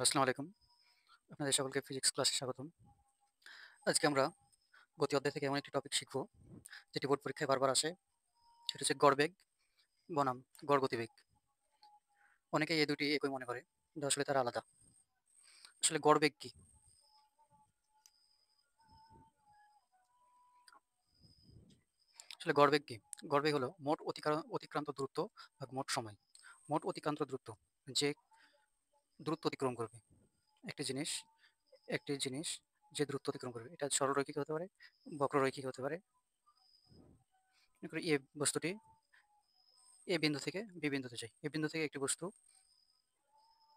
আসসালামু আলাইকুম। আপনাদের সকলকে ফিজিক্স ক্লাসে স্বাগতম। আজকে আমরা গতি অধ্যায় থেকে এমন একটি টপিক শিখব, যেটি বোর্ড পরীক্ষায় বারবার আসে। সেটা হচ্ছে গড়বেগ বনাম গড় গতিবেগ। অনেকেই এই দুটি একই মনে করে, কিন্তু আসলে তারা আলাদা। আসলে গড়বেগ কি? আসলে গড়বেগ কি? গড়বেগ হলো মোট অতিক্রান্ত দূরত্ব ভাগ মোট সময়। মোট অতিক্রান্ত দূরত্ব, যে দূরত্ব অতিক্রম করবে একটি জিনিস একটি জিনিস যে দূরত্ব অতিক্রম করবে, এটা সরলরৈখিক হতে পারে, বক্ররৈখিক হতে পারে। মনে করি বস্তুটি এ বিন্দু থেকে বি বিন্দুতে যায়। এ বিন্দু থেকে একটি বস্তু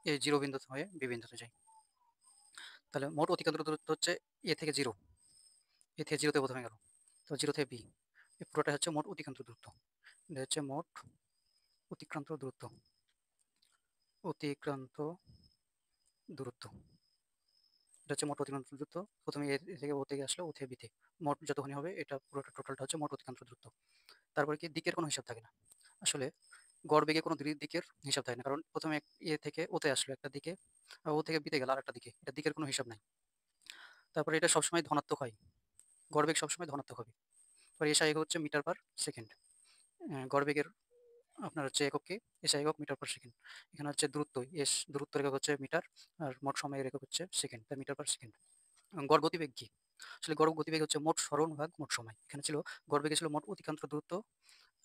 এ জিরো বিন্দু হয়ে বি বিন্দুতে যায়। তাহলে মোট অতিক্রান্ত দূরত্ব হচ্ছে এ থেকে জিরো। এ থেকে জিরোতে প্রথমে গেল, তো জিরো থেকে বি, এই পুরোটা হচ্ছে মোট অতিক্রান্ত দূরত্ব। এটা হচ্ছে মোট অতিক্রান্ত দূরত্ব। অতিক্রান্ত দূরত্ব এটা হচ্ছে মোট অতিক্রান্ত দূরত্ব। প্রথমে এ থেকে ও থেকে আসলো, ও থেকে বিতে মোট যতখানি হবে, এটা পুরোটা টোটালটা হচ্ছে মোট অতিক্রান্ত দূরত্ব। তারপরে কি দিকের কোনো হিসাব থাকে না। আসলে গড় বেগে কোনো দিকের হিসাব থাকে না, কারণ প্রথমে এ থেকে ওতে আসলো একটা দিকে, আর ও থেকে বিতে গেল আর একটা দিকে, এটা দিকের কোনো হিসাব নাই। তারপরে এটা সবসময় ধনাত্মক হয়, গড়বেগ সবসময় ধনাত্মক হবে। এবার এসআই একক হচ্ছে মিটার পার সেকেন্ড। গড়বেগের আপনার হচ্ছে একক কি? এসআই একক মিটার পার সেকেন্ড। এখানে হচ্ছে দূরত্ব, দূরত্ব একক হচ্ছে মিটার, আর মোট সময়ের একক হচ্ছে সেকেন্ড, তাই মিটার পার সেকেন্ড। গড় গতিবেগ কি? আসলে গড় গতিবেগ হচ্ছে মোট সরণ ভাগ মোট সময়। এখানে ছিল গড়বেগে ছিল মোট অতিক্রান্ত দূরত্ব,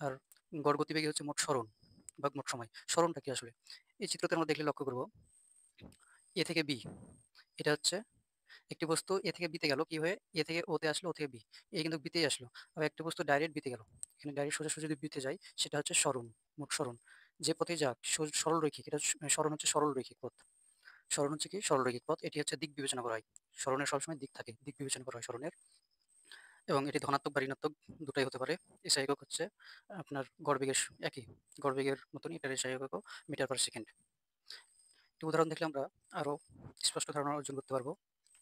আর গড় গতিবেগে হচ্ছে মোট সরণ ভাগ মোট সময়। সরণটা কি আসলে? এই চিত্রতে আমরা দেখলে লক্ষ্য করব, এ থেকে বি, এটা হচ্ছে একটি বস্তু এ থেকে বিতে গেল কি হয়ে, এ থেকে ওতে আসলো, ও থেকে বি, এ কিন্তু বিতেই আসলো। আবার একটি বস্তু ডাইরেক্ট বিতে গেল, এখানে ডাইরেক্ট সোজাসুজি যদি বিতে যায়, সেটা হচ্ছে সরণ, মোট সরণ। যে পথে যাক সরল রৈখিক, এটা সরণ হচ্ছে সরল রৈখিক পথ। সরণ হচ্ছে কি? সরল রৈখিক পথ। এটি হচ্ছে দিক বিবেচনা করা হয়, সরণের সবসময় দিক থাকে, দিক বিবেচনা করা হয় সরণের। এবং এটি ধনাত্মক বা ঋণাত্মক দুটাই হতে পারে। এসআই একক হচ্ছে আপনার গড়বেগের একই, গড়বেগের মতনই এটার এসআই এককও মিটার পার সেকেন্ড। একটি উদাহরণ দেখলে আমরা আরো স্পষ্ট ধারণা অর্জন করতে পারবো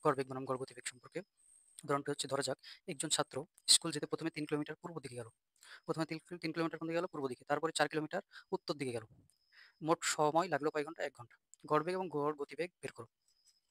গড়বেগ বনাম গড় গতিবেগ সম্পর্কে। উদাহরণটা হচ্ছে, ধরা যাক একজন ছাত্র স্কুল যেতে প্রথমে ৩ কিলোমিটার পূর্ব দিকে গেল। প্রথমে ৩ কিলোমিটার কোন দিকে গেল? পূর্ব দিকে। তারপরে ৪ কিলোমিটার উত্তর দিকে গেল। মোট সময় লাগলো কয় ঘন্টা? ১ ঘন্টা। গড়বেগ এবং গড় গতিবেগ বের করো।